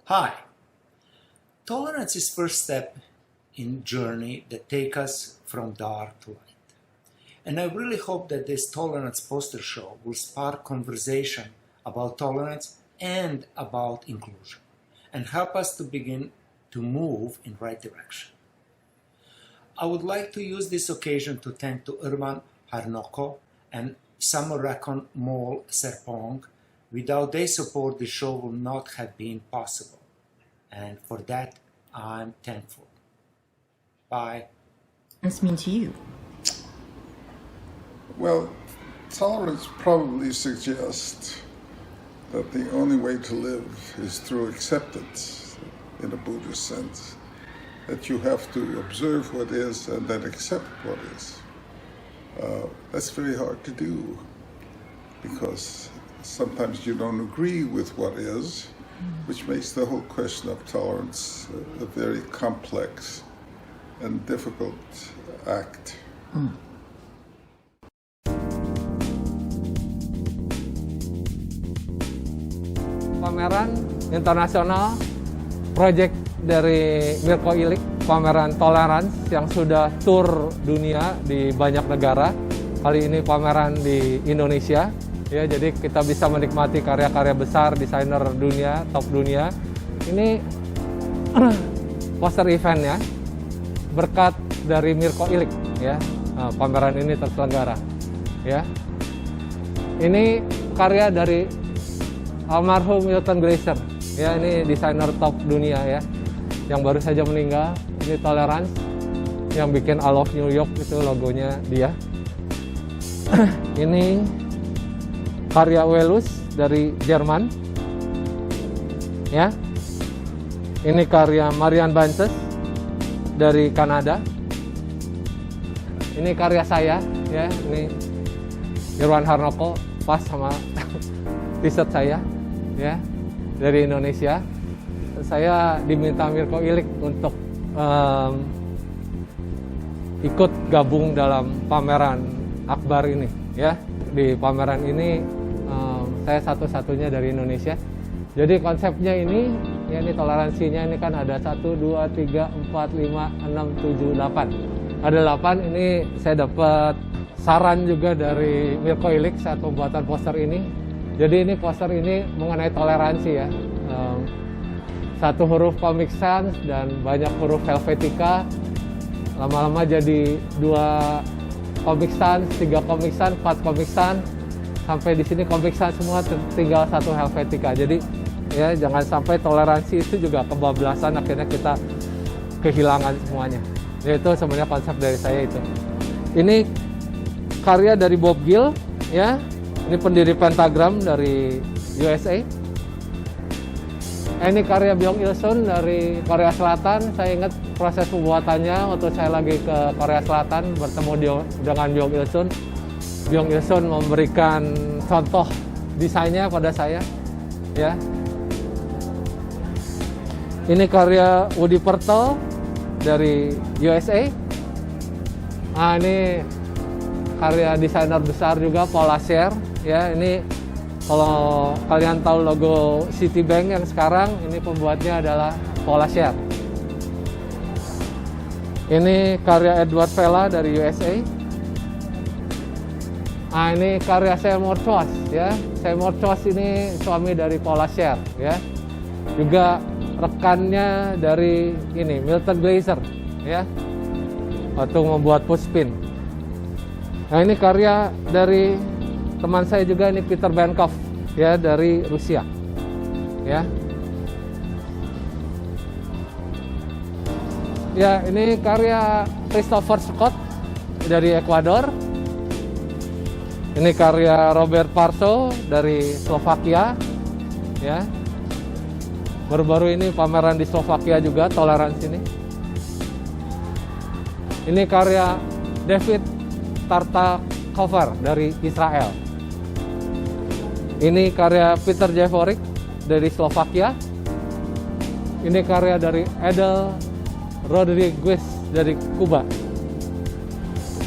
Hi. Tolerance is first step in journey that take us from dark to light. And I really hope that this tolerance poster show will spark conversation about tolerance and about inclusion and help us to begin to move in right direction. I would like to use this occasion to thank to Urban Harnoko and Samarakon Mol Serpong. Without their support, the show would not have been possible. And for that, I'm thankful. Bye. This mean to you? Well, tolerance probably suggests that the only way to live is through acceptance in a Buddhist sense, that you have to observe what is and then accept what is. That's very hard to do because sometimes you don't agree with what is, which makes the whole question of tolerance a very complex and difficult act. Pameran internasional project dari Mirko Ilic, pameran Tolerance yang sudah tur dunia di banyak negara. Kali ini pameran di Indonesia. Ya, jadi kita bisa menikmati karya-karya besar desainer dunia, top dunia. Ini poster eventnya berkat dari Mirko Ilic, ya. Pameran ini terselenggara, ya. Ini karya dari almarhum Milton Glaser, ya, ini desainer top dunia, ya, yang baru saja meninggal. Ini Tolerance yang bikin I Love New York, itu logonya dia. Ini karya Welus dari Jerman, ya. Ini karya Marian Banses dari Kanada. Ini karya saya, ya. Ini Irwan Harnoko pas sama t-shirt saya, ya, dari Indonesia. Saya diminta Mirko Ilic untuk ikut gabung dalam pameran akbar ini, ya. Di pameran ini saya satu-satunya dari Indonesia. Jadi konsepnya ini, ya, ini toleransinya ini kan ada 1, 2, 3, 4, 5, 6, 7, 8. Ada 8, ini saya dapat saran juga dari Mirko Ilic saat pembuatan poster ini. Jadi ini poster ini mengenai toleransi, ya. Satu huruf Comic Sans dan banyak huruf Helvetica. Lama-lama jadi 2 Comic Sans, 3 Comic Sans, 4 Comic Sans. Sampai di sini Comic Sans semua, tinggal 1 Helvetica. Jadi, ya, jangan sampai toleransi itu juga kebablasan, akhirnya kita kehilangan semuanya. Itu sebenarnya konsep dari saya itu. Ini karya dari Bob Gill, ya. Ini pendiri Pentagram dari USA. Ini karya Byung Il Sun dari Korea Selatan. Saya ingat proses pembuatannya waktu saya lagi ke Korea Selatan bertemu dengan Byung Il Sun. Byung Il Sun memberikan contoh desainnya pada saya, ya. Ini karya Woody Purtle dari USA. Nah, ini karya desainer besar juga, Paul Lasher, ya. Ini kalau kalian tahu logo Citibank yang sekarang, ini pembuatnya adalah Paul Lasher. Ini karya Edward Vela dari USA. Nah, ini karya Seymour Choi, ya. Seymour Choi ini suami dari Paul Lasher, ya. Juga rekannya dari ini Milton Glaser, ya, waktu membuat Pushpin. Nah, ini karya dari teman saya juga, ini Peter Benkov, ya, dari Rusia, ya. Ya, ini karya Christopher Scott dari Ekuador. Ini karya Robert Parso dari Slovakia, ya. Baru-baru ini pameran di Slovakia juga, Tolerance ini. Ini karya David Tartakover dari Israel. Ini karya Peter Jeforic dari Slovakia. Ini karya dari Edel Rodriguez dari Kuba.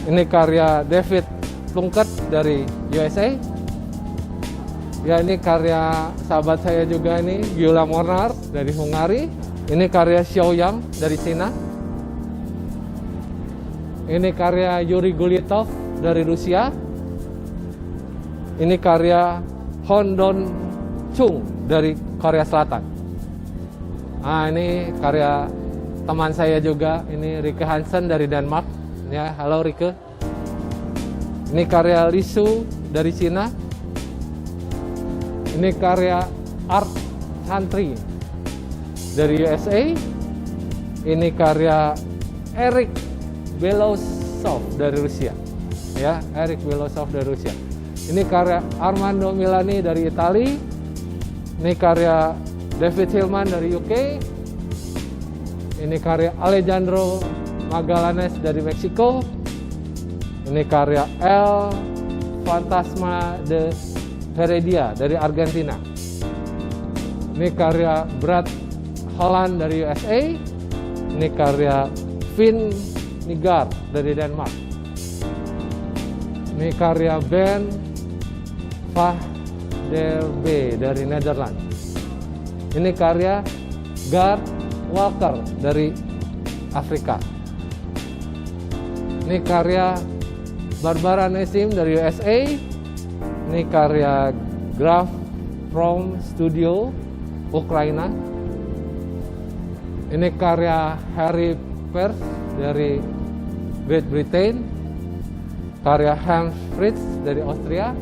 Ini karya David Plunkett dari USA. Ya, ini karya sahabat saya juga ini, Gyula Molnar dari Hungari. Ini karya Xiao Yang dari Cina. Ini karya Yuri Gulitov dari Rusia. Ini karya Hon Don Chung dari Korea Selatan. Nah, ini karya teman saya juga, ini Rike Hansen dari Denmark. Ya, halo Rike. Ini karya Lisu dari Cina. Ini karya Art Santri dari USA. Ini karya Eric Belosov dari Rusia. Ya, Eric Belosov dari Rusia. Ini karya Armando Milani dari Italia. Ini karya David Hillman dari UK. Ini karya Alejandro Magallanes dari Meksiko. Ini karya El Fantasma de Heredia dari Argentina. Ini karya Brad Holland dari USA. Ini karya Finn Nygard dari Denmark. Ini karya Ben Van der B dari Nederland. Ini karya Gard Walker dari Afrika. Ini karya Barbara Nesim dari USA. Ini karya Graf from Studio Ukraina. Ini karya Harry Pearce dari Great Britain. Karya Hans Fritz dari Austria.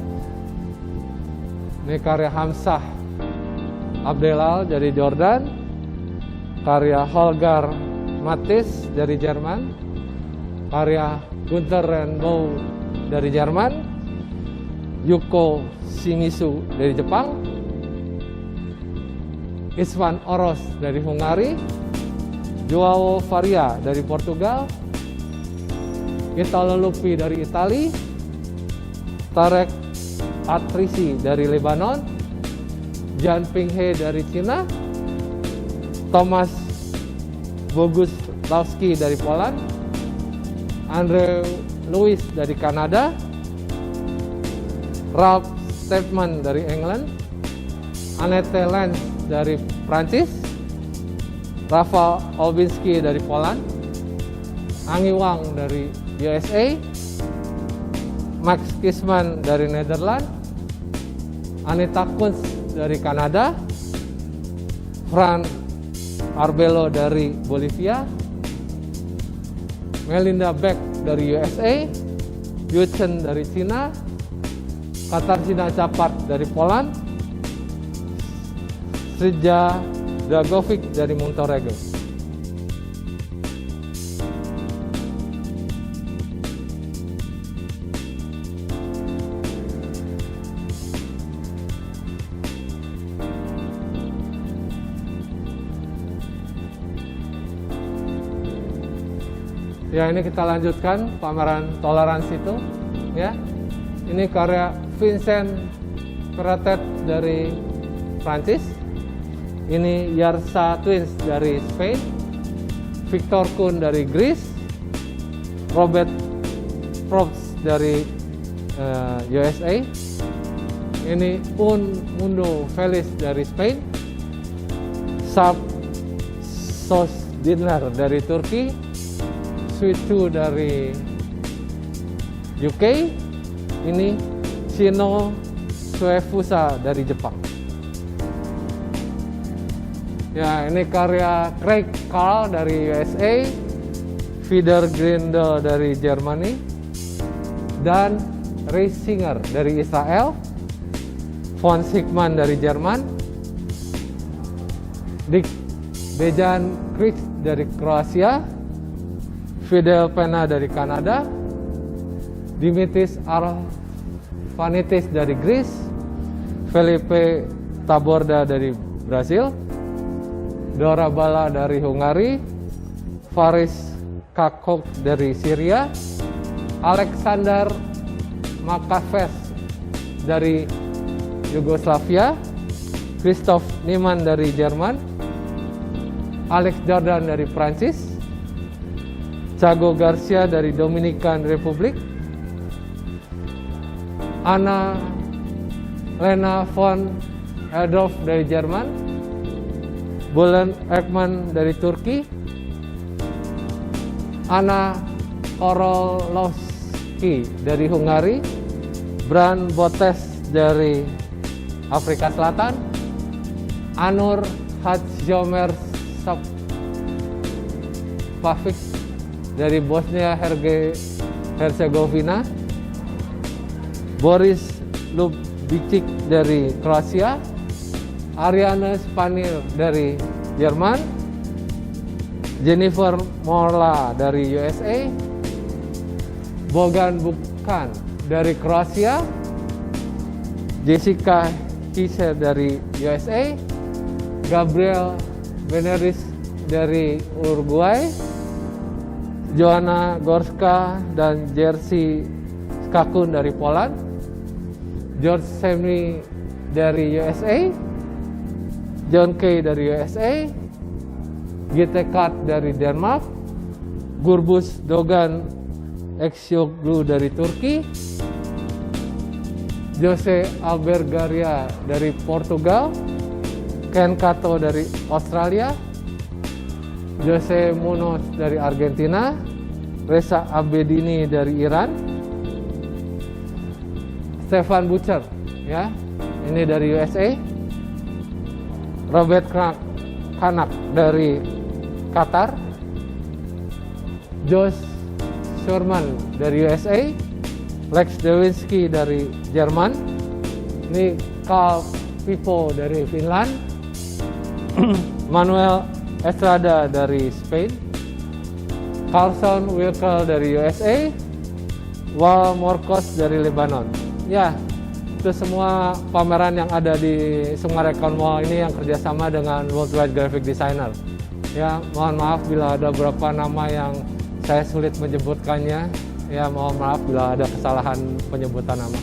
Ini karya Hamzah Abdelal dari Jordan. Karya Holger Matthis dari Jerman. Karya Gunther Rainbow dari Jerman. Yuko Shimizu dari Jepang. Isvan Oros dari Hungari. Joao Faria dari Portugal. Italo Lupi dari Italia. Tarek Atrisi dari Lebanon. Jan Pinghe dari Cina. Thomas Boguslawski dari Poland. Andre Lewis dari Kanada. Ralph Steadman dari England. Annette Lenz dari Prancis. Rafa Olbinski dari Poland. Angi Wang dari USA. Max Kisman dari Nederland. Anita Kunz dari Kanada. Fran Arbelo dari Bolivia. Melinda Beck dari USA. Yuchen dari Cina. Katarzyna Capat dari Poland. Srija Dragovic dari Montenegro. Ya, ini kita lanjutkan pameran toleransi itu, ya. Ini karya Vincent Perrotet dari Prancis. Ini Yarsa Twins dari Spain. Victor Kuhn dari Greece. Robert Probst dari USA. Ini Un Mundo Felix dari Spain. Sab Sosdiner dari Turki. Sweet 2 dari UK. Ini Shino Suefusa dari Jepang. Ya, ini karya Craig Carl dari USA, Fieder Grindel dari Jermani, dan Ray Singer dari Israel, Von Sigman dari Jerman, Dick Dejan Kric dari Kroasia, Fidel Pena dari Kanada, Dimitris Arvanitis dari Greece, Felipe Taborda dari Brasil, Dora Bala dari Hungari, Faris Kakok dari Syria, Alexander Makaves dari Yugoslavia, Christoph Niemann dari Jerman, Alex Jordan dari Prancis, Thiago Garcia dari Dominican Republic, Ana Lena von Eldorf dari Jerman, Bulent Ekman dari Turki, Anna Korolowski dari Hungari, Bran Botes dari Afrika Selatan, Anur Hadjomersapavic dari Bosnia Herzegovina, Boris Lubicic dari Kroasia, Ariane Spanil dari Jerman, Jennifer Morla dari USA, Bogan Bukan dari Kroasia, Jessica Kise dari USA, Gabriel Beneris dari Uruguay, Joanna Gorska dan Jerzy Skakun dari Poland, George Semny dari USA, John Kay dari USA, Gitte Kat dari Denmark, Gurbus Dogan Eksioglu dari Turki, Jose Albergaria dari Portugal, Ken Kato dari Australia, Jose Munoz dari Argentina, Reza Abedini dari Iran, Stefan Butcher ya, ini dari USA, Robert Kanak dari Qatar, Josh Sherman dari USA, Lex Dewinski dari Jerman, ini Carl Pipo dari Finland, Manuel Estrada dari Spain, Carlson Wilkel dari USA, Wal Morkos dari Lebanon. Ya, itu semua pameran yang ada di Sumarekon Mall ini yang kerjasama dengan Worldwide Graphic Designer. Ya, mohon maaf bila ada beberapa nama yang saya sulit menyebutkannya. Ya, mohon maaf bila ada kesalahan penyebutan nama.